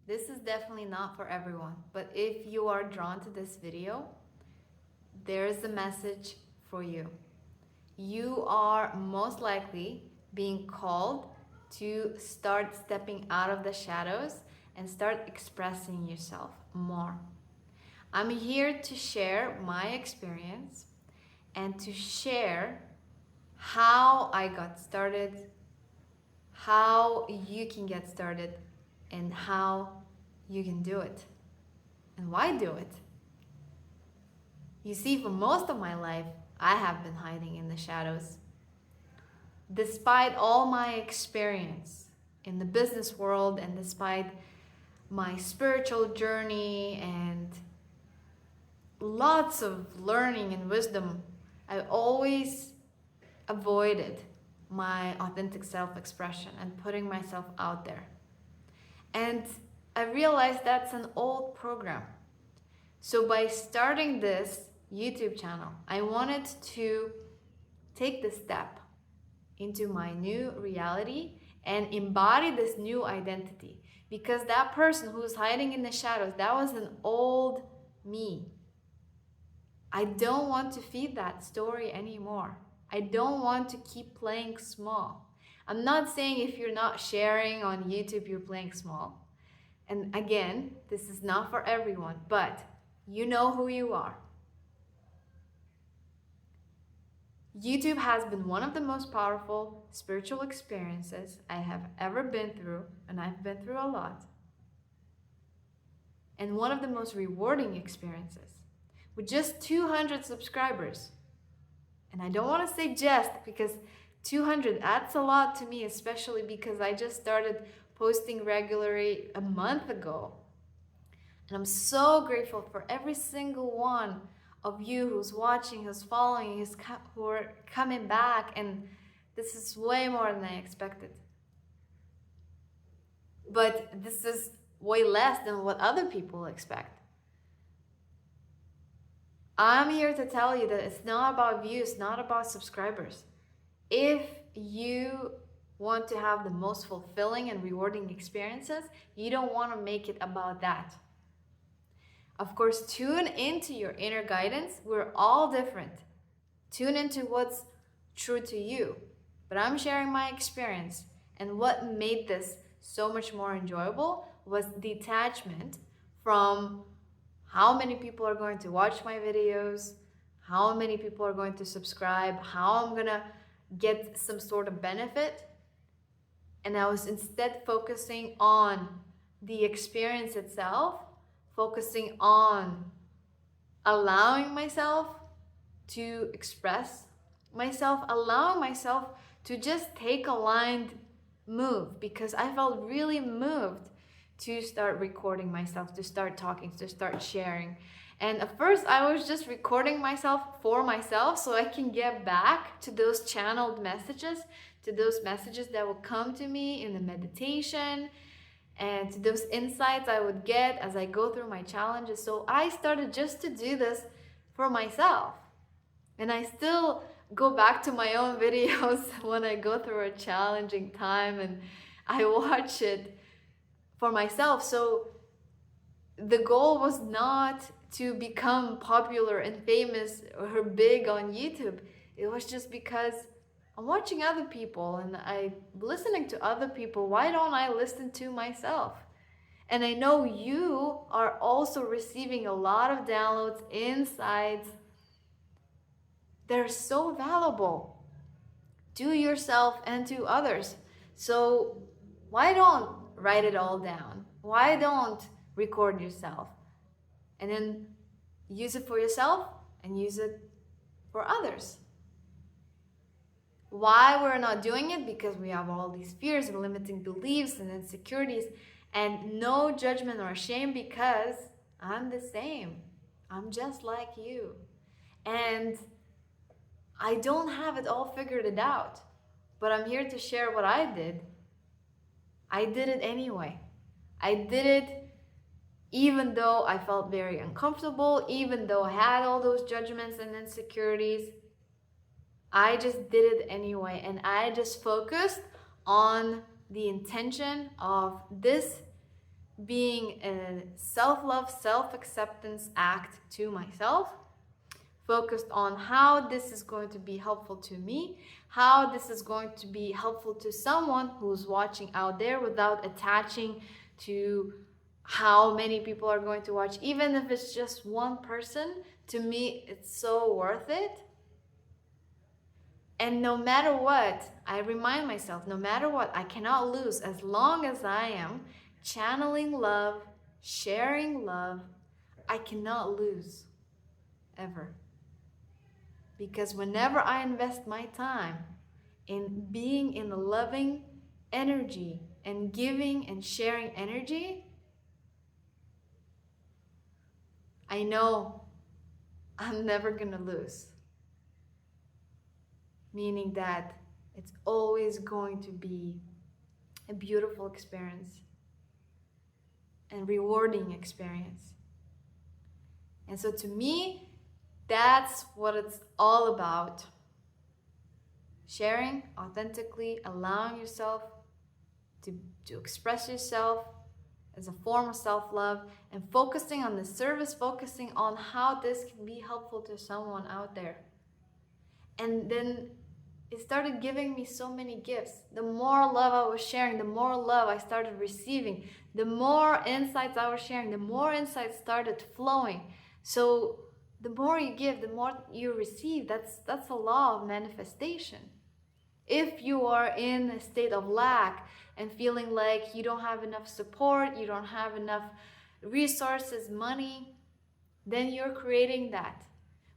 This is definitely not for everyone, but if you are drawn to this video, there is a message for you. You are most likely being called to start stepping out of the shadows and start expressing yourself more. I'm here to share my experience and to share how I got started, how you can get started, and how you can do it. And why do it? You see, for most of my life, I have been hiding in the shadows. Despite all my experience in the business world and despite my spiritual journey and lots of learning and wisdom, I always avoided my authentic self-expression and putting myself out there. And I realized that's an old program. So by starting this YouTube channel, I wanted to take the step into my new reality and embody this new identity. Because that person who's hiding in the shadows, that was an old me. I don't want to feed that story anymore. I don't want to keep playing small. I'm not saying if you're not sharing on YouTube, you're playing small. And again, this is not for everyone, but you know who you are. YouTube has been one of the most powerful spiritual experiences I have ever been through, and I've been through a lot. And one of the most rewarding experiences. With just 200 subscribers. And I don't want to say just, because 200 adds a lot to me, especially because I just started posting regularly a month ago. And I'm so grateful for every single one of you who's watching, who's following, who are coming back, and this is way more than I expected. But this is way less than what other people expect. I'm here to tell you that it's not about views, not about subscribers. If you want to have the most fulfilling and rewarding experiences, you don't want to make it about that. Of course, tune into your inner guidance. We're all different. Tune into what's true to you. But I'm sharing my experience, and what made this so much more enjoyable was detachment from how many people are going to watch my videos, how many people are going to subscribe, how I'm gonna get some sort of benefit. And I was instead focusing on the experience itself, focusing on allowing myself to express myself, allowing myself to just take a aligned move, because I felt really moved to start recording myself, to start talking, to start sharing. And at first I was just recording myself for myself so I can get back to those channeled messages, to those messages that would come to me in the meditation, and to those insights I would get as I go through my challenges. So I started just to do this for myself. And I still go back to my own videos when I go through a challenging time and I watch it for myself. So the goal was not to become popular and famous or big on YouTube. It was just because I'm watching other people and I'm listening to other people. Why don't I listen to myself? And I know you are also receiving a lot of downloads, insights. They're so valuable to yourself and to others. So why don't write it all down? Why don't record yourself and then use it for yourself and use it for others? Why we're not doing it? Because we have all these fears and limiting beliefs and insecurities, and no judgment or shame, because I'm the same. I'm just like you. And I don't have it all figured it out, but I'm here to share what I did. I did it anyway. I did it even though I felt very uncomfortable, even though I had all those judgments and insecurities. I just did it anyway, and I just focused on the intention of this being a self-love, self-acceptance act to myself, focused on how this is going to be helpful to me, how this is going to be helpful to someone who's watching out there, without attaching to how many people are going to watch. Even if it's just one person, to me, it's so worth it. And no matter what, I remind myself, no matter what, I cannot lose as long as I am channeling love, sharing love. I cannot lose ever. Because whenever I invest my time in being in the loving energy and giving and sharing energy, I know I'm never gonna lose. Meaning that it's always going to be a beautiful experience and rewarding experience. And so to me, that's what it's all about. Sharing authentically, allowing yourself to express yourself as a form of self-love, and focusing on the service, focusing on how this can be helpful to someone out there. And then it started giving me so many gifts. The more love I was sharing, the more love I started receiving. The more insights I was sharing, the more insights started flowing. So the more you give, the more you receive. That's a law of manifestation. If you are in a state of lack and feeling like you don't have enough support, you don't have enough resources, money, then you're creating that.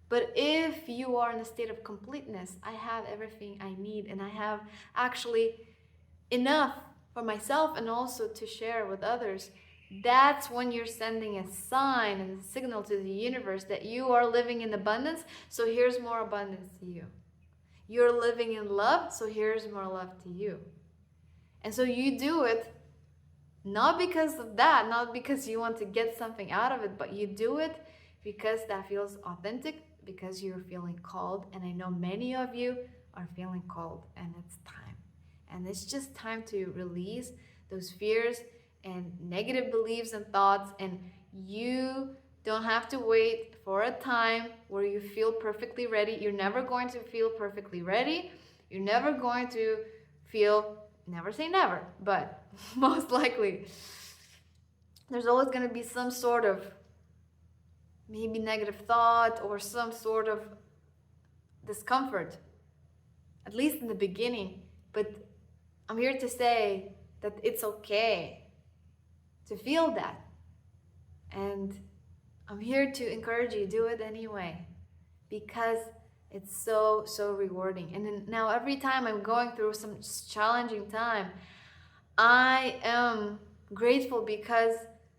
But if you are in a state of completeness, I have everything I need, and I have actually enough for myself and also to share with others, that's when you're sending a sign and a signal to the universe that you are living in abundance. So here's more abundance to you. You're living in love, so here's more love to you. And so you do it not because of that, not because you want to get something out of it, but you do it because that feels authentic, because you're feeling called. And I know many of you are feeling called, and it's time. And it's just time to release those fears and negative beliefs and thoughts. And you don't have to wait for a time where you feel perfectly ready. You're never going to feel perfectly ready. You're never going to feel, never say never, but most likely there's always going to be some sort of maybe negative thought or some sort of discomfort, at least in the beginning. But I'm here to say that it's okay to feel that. And I'm here to encourage you, do it anyway, because it's so rewarding. And then now every time I'm going through some challenging time, I am grateful because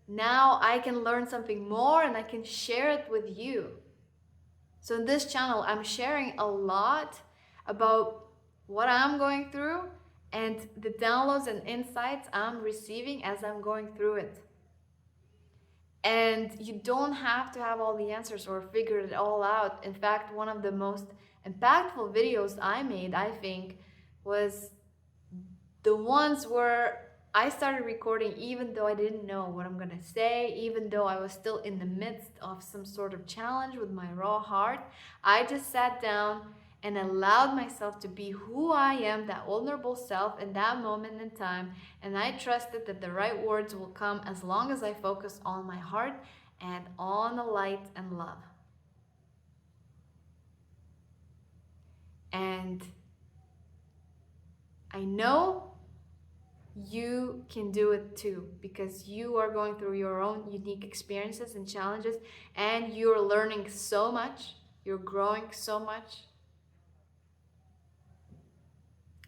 now I can learn something more and I can share it with you. So in this channel, I'm sharing a lot about what I'm going through and the downloads and insights I'm receiving as I'm going through it. And you don't have to have all the answers or figure it all out. In fact, one of the most impactful videos I made, I think, was the ones where I started recording even though I didn't know what I'm gonna say, even though I was still in the midst of some sort of challenge with my raw heart. I just sat down and allowed myself to be who I am, that vulnerable self in that moment in time. And I trusted that the right words will come as long as I focus on my heart and on the light and love. And I know you can do it too, because you are going through your own unique experiences and challenges, and you're learning so much, you're growing so much,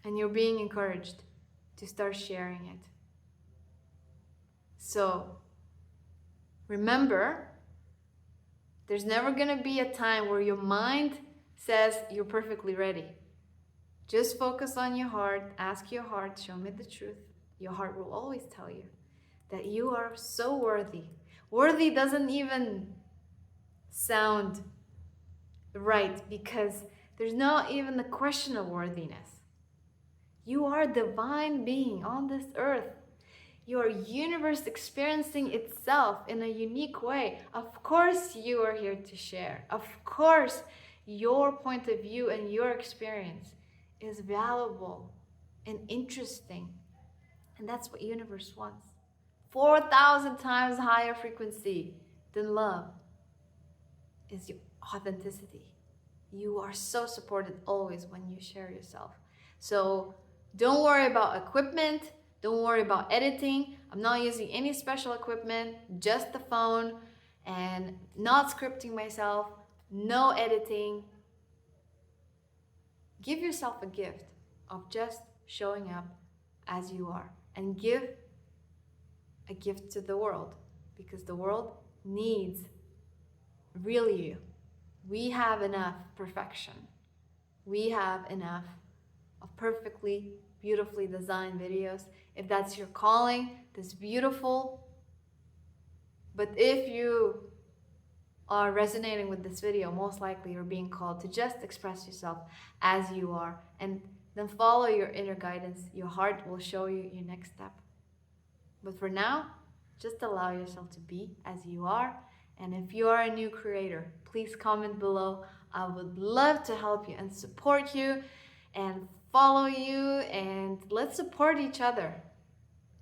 and you're being encouraged to start sharing it. So remember, there's never gonna be a time where your mind says you're perfectly ready. Just focus on your heart, ask your heart, show me the truth. Your heart will always tell you that you are so worthy. Worthy doesn't even sound right, because there's not even the question of worthiness. You are a divine being on this earth. your universe experiencing itself in a unique way. Of course, you are here to share. Of course, your point of view and your experience is valuable and interesting. And that's what universe wants. 4,000 times higher frequency than love is your authenticity. You are so supported always when you share yourself. So don't worry about equipment. Don't worry about editing. I'm not using any special equipment, just the phone, and not scripting myself, no editing. Give yourself a gift of just showing up as you are, and give a gift to the world, because the world needs real you. We have enough perfection. We have enough of perfectly, beautifully designed videos. If that's your calling, that's beautiful. But if you are resonating with this video, most likely you're being called to just express yourself as you are, and then follow your inner guidance. Your heart will show you your next step. But for now, just allow yourself to be as you are. And if you are a new creator, please comment below. I would love to help you and support you and follow you, and let's support each other.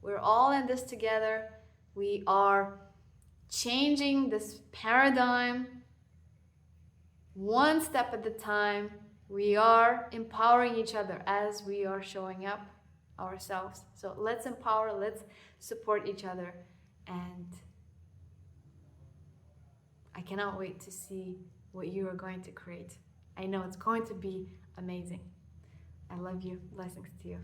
We're all in this together. We are changing this paradigm one step at a time. We are empowering each other as we are showing up ourselves. So let's empower, let's support each other. And I cannot wait to see what you are going to create. I know it's going to be amazing. I love you. Blessings to you.